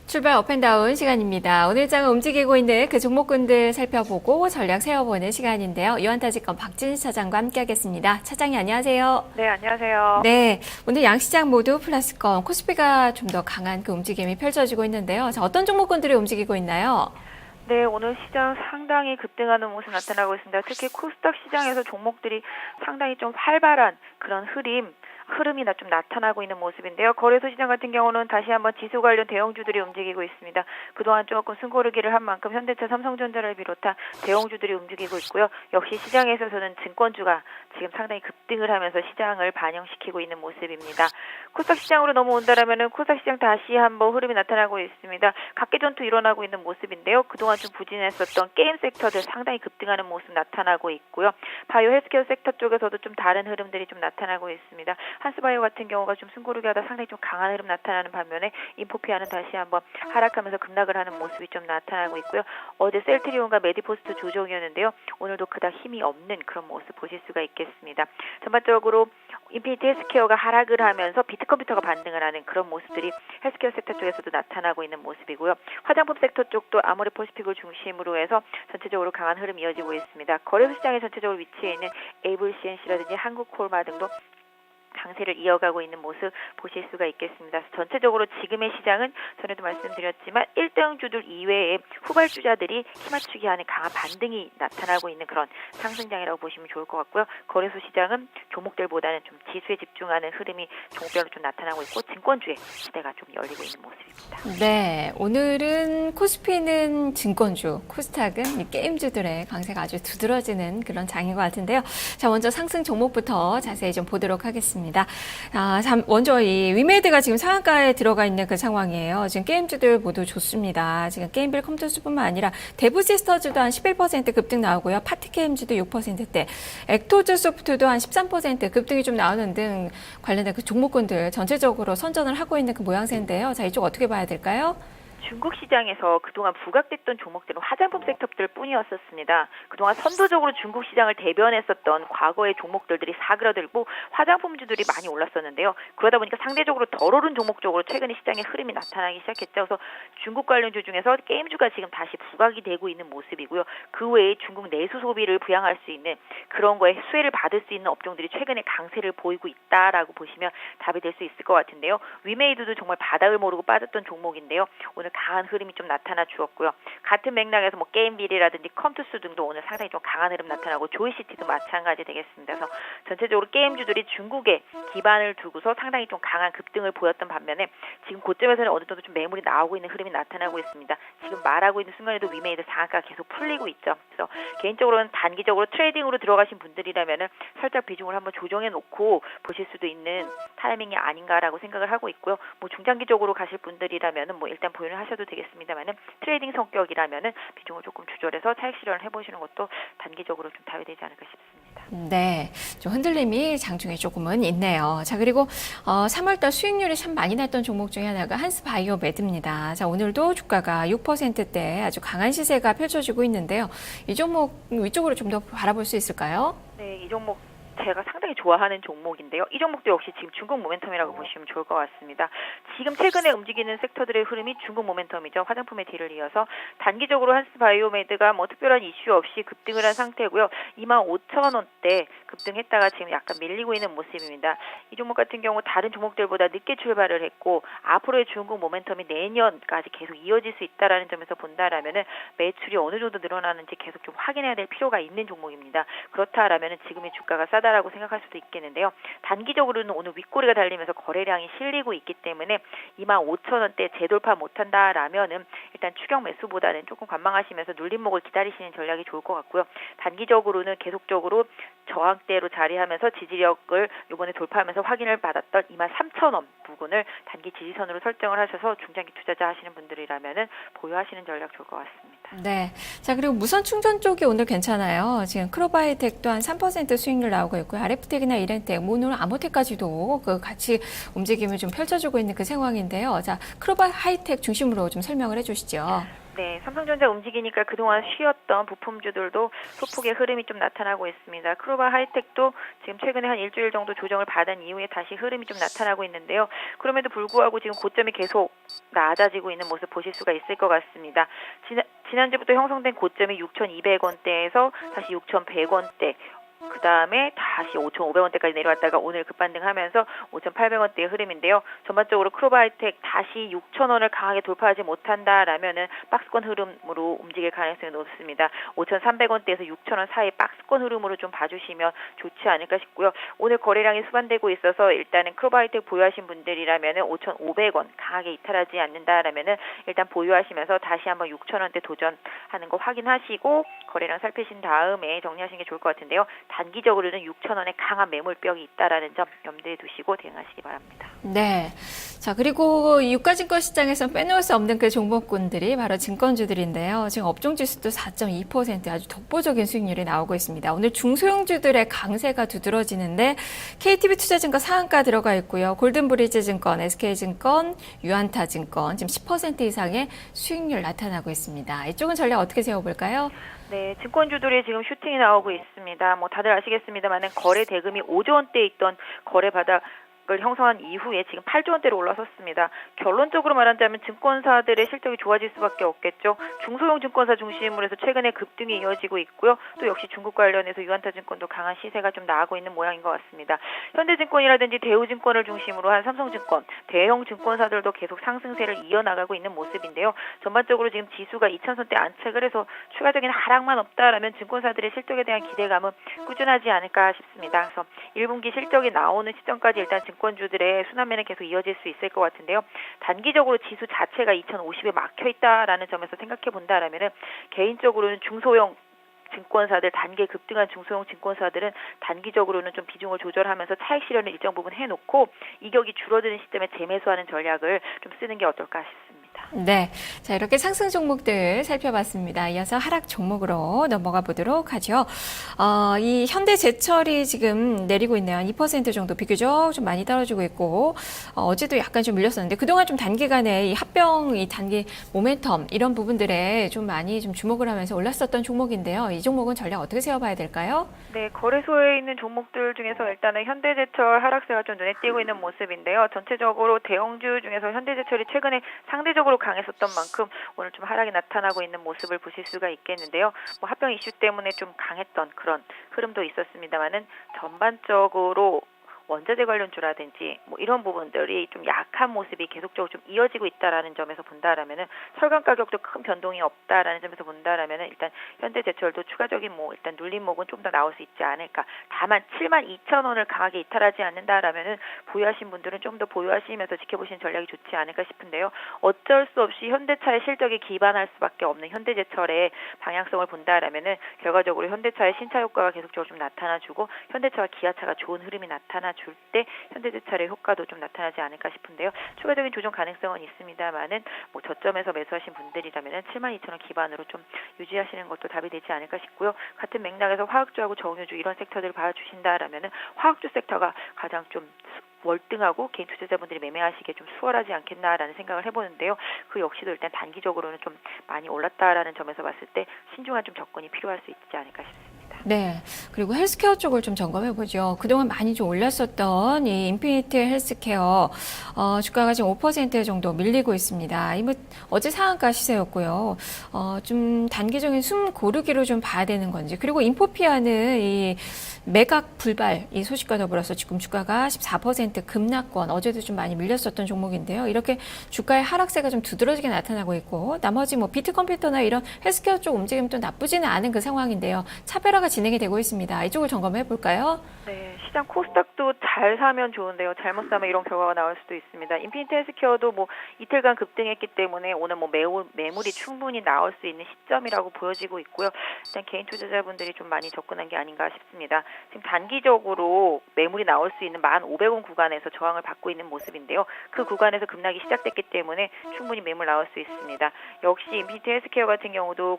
출발 업앤다운 시간입니다. 오늘 장을 움직이고 있는 그 종목군들 살펴보고 전략 세워보는 시간인데요. 유한타직권 박진희 차장과 함께하겠습니다. 차장님 안녕하세요. 네, 안녕하세요. 네, 오늘 양시장 모두 플러스권, 코스피가 좀 더 강한 그 움직임이 펼쳐지고 있는데요. 자, 어떤 종목군들이 움직이고 있나요? 네, 오늘 시장 상당히 급등하는 모습 나타나고 있습니다. 특히 코스닥 시장에서 종목들이 상당히 좀 활발한 그런 흐름이 좀 나타나고 있는 모습인데요. 거래소 시장 같은 경우는 다시 한번 지수 관련 대형주들이 움직이고 있습니다. 그동안 조금 숨고르기를 한 만큼 현대차, 삼성전자를 비롯한 대형주들이 움직이고 있고요. 역시 시장에서는 증권주가 지금 상당히 급등을 하면서 시장을 반영시키고 있는 모습입니다. 코스닥 시장으로 넘어온다라면은 코스닥 시장 다시 한번 흐름이 나타나고 있습니다. 각계전투 일어나고 있는 모습인데요. 그동안 좀 부진했었던 게임 섹터들 상당히 급등하는 모습 나타나고 있고요. 바이오 헬스케어 섹터 쪽에서도 좀 다른 흐름들이 좀 나타나고 있습니다. 한스바이오 같은 경우가 좀 숨고르기 하다 상당히 좀 강한 흐름 나타나는 반면에 인포피아는 다시 한번 하락하면서 급락을 하는 모습이 좀 나타나고 있고요. 어제 셀트리온과 메디포스트 조정이었는데요. 오늘도 그닥 힘이 없는 그런 모습 보실 수가 있겠습니다. 전반적으로 인피니티 헬스케어가 하락을 하면서 비트컴퓨터가 반등을 하는 그런 모습들이 헬스케어 섹터 쪽에서도 나타나고 있는 모습이고요. 화장품 섹터 쪽도 아모레퍼시픽을 중심으로 해서 전체적으로 강한 흐름이 이어지고 있습니다. 거래소 시장에 전체적으로 위치해 있는 AVCNC라든지 한국콜마 등도 강세를 이어가고 있는 모습 보실 수가 있겠습니다. 전체적으로 지금의 시장은 전에도 말씀드렸지만 1등주들 이외에 후발주자들이 힘맞추기 하는 강한 반등이 나타나고 있는 그런 상승장이라고 보시면 좋을 것 같고요. 거래소 시장은 종목들보다는 좀 지수에 집중하는 흐름이 종목별로 좀 나타나고 있고 증권주의 시대가 좀 열리고 있는 모습입니다. 네, 오늘은 코스피는 증권주, 코스닥은 이 게임주들의 강세가 아주 두드러지는 그런 장인 것 같은데요. 자, 먼저 상승 종목부터 자세히 좀 보도록 하겠습니다. 먼저 이 위메드가 지금 상한가에 들어가 있는 그 상황이에요. 지금 게임주들 모두 좋습니다. 지금 게임빌 컴퓨터스뿐만 아니라 데브시스터즈도 한 11% 급등 나오고요. 파티게임즈도 6%대, 액토즈 소프트도 한 13% 급등이 좀 나오는 등 관련된 그 종목군들 전체적으로 선전을 하고 있는 그 모양새인데요. 자, 이쪽 어떻게 봐야 될까요? 중국 시장에서 그동안 부각됐던 종목들은 화장품 섹터들 뿐이었었습니다. 그동안 선도적으로 중국 시장을 대변했었던 과거의 종목들이 사그라들고 화장품주들이 많이 올랐었는데요. 그러다 보니까 상대적으로 덜 오른 종목 쪽으로 최근에 시장의 흐름이 나타나기 시작했죠. 그래서 중국 관련주 중에서 게임주가 지금 다시 부각이 되고 있는 모습이고요. 그 외에 중국 내수 소비를 부양할 수 있는 그런 거에 수혜를 받을 수 있는 업종들이 최근에 강세를 보이고 있다라고 보시면 답이 될 수 있을 것 같은데요. 위메이드도 정말 바닥을 모르고 빠졌던 종목인데요. 오늘 강한 흐름이 좀 나타나 주었고요. 같은 맥락에서 게임빌이라든지 컴투스 등도 오늘 상당히 좀 강한 흐름 나타나고 조이시티도 마찬가지 되겠습니다. 그래서 전체적으로 게임주들이 중국에 기반을 두고서 상당히 좀 강한 급등을 보였던 반면에 지금 고점에서는 어느 정도 좀 매물이 나오고 있는 흐름이 나타나고 있습니다. 지금 말하고 있는 순간에도 위메이드 상한가가 계속 풀리고 있죠. 그래서 개인적으로는 단기적으로 트레이딩으로 들어가신 분들이라면은 살짝 비중을 한번 조정해 놓고 보실 수도 있는 타이밍이 아닌가라고 생각을 하고 있고요. 중장기적으로 가실 분들이라면은 일단 보유를 하셔도 되겠습니다만은 트레이딩 성격이라면은 비중을 조금 조절해서 차익 실현을 해보시는 것도 단기적으로 좀 답이 되지 않을까 싶습니다. 네, 좀 흔들림이 장중에 조금은 있네요. 자, 그리고 3월달 수익률이 참 많이 났던 종목 중에 하나가 한스바이오 매드입니다. 자, 오늘도 주가가 6%대 아주 강한 시세가 펼쳐지고 있는데요. 이 종목 위쪽으로 좀 더 바라볼 수 있을까요? 네, 이 종목 제가 상당히 좋아하는 종목인데요. 이 종목도 역시 지금 중국 모멘텀이라고 보시면 좋을 것 같습니다. 지금 최근에 움직이는 섹터들의 흐름이 중국 모멘텀이죠. 화장품의 뒤를 이어서 단기적으로 한스바이오메드가 특별한 이슈 없이 급등을 한 상태고요. 25,000원대 급등했다가 지금 약간 밀리고 있는 모습입니다. 이 종목 같은 경우 다른 종목들보다 늦게 출발을 했고 앞으로의 중국 모멘텀이 내년까지 계속 이어질 수 있다라는 점에서 본다라면은 매출이 어느 정도 늘어나는지 계속 좀 확인해야 될 필요가 있는 종목입니다. 그렇다라면은 지금의 주가가 싸다라고 생각할 수도 있겠는데요. 단기적으로는 오늘 윗꼬리가 달리면서 거래량이 실리고 있기 때문에 25,000원대 재돌파 못한다라면은 일단 추격 매수보다는 조금 관망하시면서 눌림목을 기다리시는 전략이 좋을 것 같고요. 단기적으로는 계속적으로 저항대로 자리하면서 지지력을 이번에 돌파하면서 확인을 받았던 23,000원 부근을 단기 지지선으로 설정을 하셔서 중장기 투자자 하시는 분들이라면은 보유하시는 전략 좋을 것 같습니다. 네. 자, 그리고 무선 충전 쪽이 오늘 괜찮아요. 지금 크로바이텍도 한 3% 수익률 나오고 있고요. RF텍이나 이렌텍, 오늘 아모텍까지도 그 같이 움직임을 좀 펼쳐주고 있는 그 상황인데요. 자, 크로바이텍 중심으로 좀 설명을 해주시죠. 네, 삼성전자 움직이니까 그동안 쉬었던 부품주들도 소폭의 흐름이 좀 나타나고 있습니다. 크로바 하이텍도 지금 최근에 한 일주일 정도 조정을 받은 이후에 다시 흐름이 좀 나타나고 있는데요. 그럼에도 불구하고 지금 고점이 계속 낮아지고 있는 모습 보실 수가 있을 것 같습니다. 지난주부터 형성된 고점이 6,200원대에서 다시 6,100원대, 그 다음에 다시 5,500원대까지 내려왔다가 오늘 급반등하면서 5,800원대의 흐름인데요. 전반적으로 크로바 하이텍 다시 6,000원을 강하게 돌파하지 못한다라면은 박스권 흐름으로 움직일 가능성이 높습니다. 5,300원대에서 6,000원 사이 박스권 흐름으로 좀 봐주시면 좋지 않을까 싶고요. 오늘 거래량이 수반되고 있어서 일단은 크로바 하이텍 보유하신 분들이라면은 5,500원 강하게 이탈하지 않는다라면은 일단 보유하시면서 다시 한번 6,000원대 도전하는 거 확인하시고 거래량 살피신 다음에 정리하시는 게 좋을 것 같은데요. 단기적으로는 6,000원의 강한 매물벽이 있다라는 점 염두에 두시고 대응하시기 바랍니다. 네. 자, 그리고 유가증권 시장에서 빼놓을 수 없는 그 종목군들이 바로 증권주들인데요. 지금 업종지수도 4.2% 아주 독보적인 수익률이 나오고 있습니다. 오늘 중소형주들의 강세가 두드러지는데 KTB 투자증권 상한가 들어가 있고요. 골든브리지증권, SK증권, 유안타증권 지금 10% 이상의 수익률 나타나고 있습니다. 이쪽은 전략 어떻게 세워볼까요? 네, 증권주들이 지금 슈팅이 나오고 있습니다. 뭐 다들 아시겠습니다만은 거래 대금이 5조 원대에 있던 거래 바닥을 형성한 이후에 지금 8조 원대로 올라섰습니다. 결론적으로 말하자면 증권사들의 실적이 좋아질 수밖에 없겠죠. 중소형 증권사 중심으로 해서 최근에 급등이 이어지고 있고요. 또 역시 중국 관련해서 유안타증권도 강한 시세가 좀 나오고 있는 모양인 것 같습니다. 현대증권이라든지 대우증권을 중심으로 한 삼성증권, 대형 증권사들도 계속 상승세를 이어나가고 있는 모습인데요. 전반적으로 지금 지수가 2,000선대 안착을 해서 추가적인 하락만 없다라면 증권사들의 실적에 대한 기대감은 꾸준하지 않을까 싶습니다. 그래서 1분기 실적이 나오는 시점까지 일단 증권주들의 순환매는 계속 이어질 수 있을 것 같은데요. 단기적으로 지수 자체가 2,050에 막혀 있다라는 점에서 생각해 본다라면은 개인적으로는 중소형 증권사들 단기 급등한 중소형 증권사들은 단기적으로는 좀 비중을 조절하면서 차익 실현을 일정 부분 해놓고 이격이 줄어드는 시점에 재매수하는 전략을 좀 쓰는 게 어떨까 싶습니다. 네. 자, 이렇게 상승 종목들 살펴봤습니다. 이어서 하락 종목으로 넘어가 보도록 하죠. 이 현대제철이 지금 내리고 있네요. 한 2% 정도 비교적 좀 많이 떨어지고 있고, 어제도 약간 좀 밀렸었는데, 그동안 좀 단기간에 이 합병, 이 단기 모멘텀, 이런 부분들에 좀 많이 좀 주목을 하면서 올랐었던 종목인데요. 이 종목은 전략 어떻게 세워봐야 될까요? 네, 거래소에 있는 종목들 중에서 일단은 현대제철 하락세가 좀 눈에 띄고 있는 모습인데요. 전체적으로 대형주 중에서 현대제철이 최근에 상대적으로 강했었던 만큼 오늘 좀 하락이 나타나고 있는 모습을 보실 수가 있겠는데요. 뭐 합병 이슈 때문에 좀 강했던 그런 흐름도 있었습니다만은 전반적으로 원자재 관련주라든지 뭐 이런 부분들이 좀 약한 모습이 계속적으로 좀 이어지고 있다라는 점에서 본다라면은 철강 가격도 큰 변동이 없다라는 점에서 본다라면은 일단 현대제철도 추가적인 뭐 일단 눌림목은 좀 더 나올 수 있지 않을까. 다만 72,000원을 강하게 이탈하지 않는다라면은 보유하신 분들은 좀 더 보유하시면서 지켜보시는 전략이 좋지 않을까 싶은데요. 어쩔 수 없이 현대차의 실적에 기반할 수밖에 없는 현대제철의 방향성을 본다라면은 결과적으로 현대차의 신차 효과가 계속적으로 좀 나타나주고 현대차와 기아차가 좋은 흐름이 나타나 줄 때 현대제철의 효과도 좀 나타나지 않을까 싶은데요. 추가적인 조정 가능성은 있습니다만은 뭐 저점에서 매수하신 분들이라면은 72,000원 기반으로 좀 유지하시는 것도 답이 되지 않을까 싶고요. 같은 맥락에서 화학주하고 정유주 이런 섹터들을 봐주신다라면은 화학주 섹터가 가장 좀 월등하고 개인 투자자분들이 매매하시기에 좀 수월하지 않겠나라는 생각을 해보는데요. 그 역시도 일단 단기적으로는 좀 많이 올랐다라는 점에서 봤을 때 신중한 좀 접근이 필요할 수 있지 않을까 싶습니다. 네. 그리고 헬스케어 쪽을 좀 점검해보죠. 그동안 많이 좀 올랐었던 이 인피니트 헬스케어, 주가가 지금 5% 정도 밀리고 있습니다. 이 뭐 어제 상한가 시세였고요. 좀 단기적인 숨 고르기로 좀 봐야 되는 건지. 그리고 인포피아는 이 매각 불발 이 소식과 더불어서 지금 주가가 14% 급락권, 어제도 좀 많이 밀렸었던 종목인데요. 이렇게 주가의 하락세가 좀 두드러지게 나타나고 있고, 나머지 뭐 비트컴퓨터나 이런 헬스케어 쪽 움직임도 나쁘지는 않은 그 상황인데요. 차별화가 진행이 되고 있습니다. 이쪽을 점검해 볼까요? 네, 시장 코스닥도 잘 사면 좋은데요. 잘못 사면 이런 결과가 나올 수도 있습니다. 인피니트 헬스케어도 뭐 이틀간 급등했기 때문에 오늘 뭐 매물이 충분히 나올 수 있는 시점이라고 보여지고 있고요. 일단 개인 투자자분들이 좀 많이 접근한 게 아닌가 싶습니다. 지금 단기적으로 매물이 나올 수 있는 1,500원 구간에서 저항을 받고 있는 모습인데요. 그 구간에서 급락이 시작됐기 때문에 충분히 매물 나올 수 있습니다. 역시 인피니트 헬스케어 같은 경우도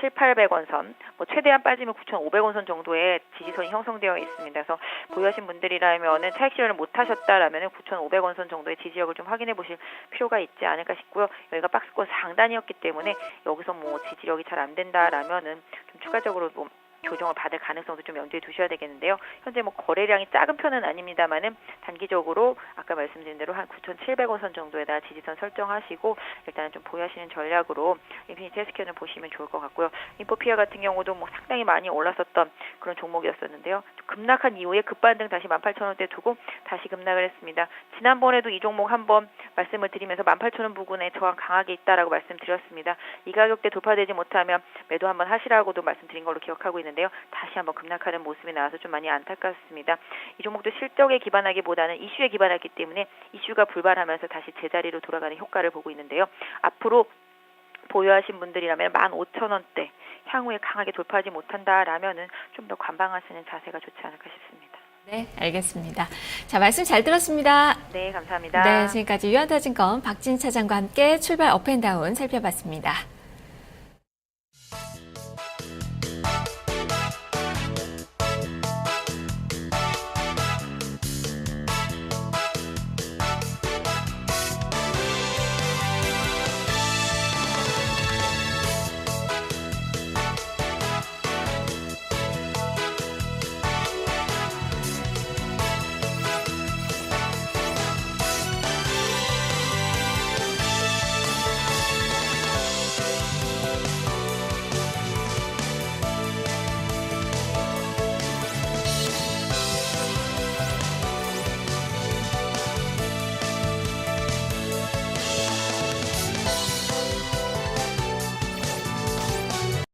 7,800원 선, 뭐 최대한 빠지면 9,500원 선 정도의 지지선이 형성되어 있습니다. 그래서 보유하신 분들이라면은 차익 실현을 못 하셨다라면은 9,500원 선 정도의 지지력을 좀 확인해 보실 필요가 있지 않을까 싶고요. 여기가 박스권 상단이었기 때문에 여기서 뭐 지지력이 잘 안 된다라면은 좀 추가적으로 뭐 조정을 받을 가능성도 좀 염두에 두셔야 되겠는데요. 현재 뭐 거래량이 작은 편은 아닙니다만은 단기적으로 아까 말씀드린 대로 한 9,700원 선 정도에다 지지선 설정하시고 일단은 좀 보유하시는 전략으로 인피니티 헬스케어를 보시면 좋을 것 같고요. 인포피아 같은 경우도 뭐 상당히 많이 올랐었던 그런 종목이었었는데요. 급락한 이후에 급반등 다시 18,000원대 두고 다시 급락을 했습니다. 지난번에도 이 종목 한번 말씀을 드리면서 18,000원 부근에 저항 강하게 있다라고 말씀드렸습니다. 이 가격대 돌파되지 못하면 매도 한번 하시라고도 말씀드린 걸로 기억하고 있는데요. 다시 한번 급락하는 모습이 나와서 좀 많이 안타깝습니다. 이 종목도 실적에 기반하기보다는 이슈에 기반하기 때문에 이슈가 불발하면서 다시 제자리로 돌아가는 효과를 보고 있는데요. 앞으로 보유하신 분들이라면 15,000원대 향후에 강하게 돌파하지 못한다라면은 좀 더 관방하시는 자세가 좋지 않을까 싶습니다. 네, 알겠습니다. 자, 말씀 잘 들었습니다. 네, 감사합니다. 네, 지금까지 유한타증권 박진 차장과 함께 출발 업앤다운 살펴봤습니다.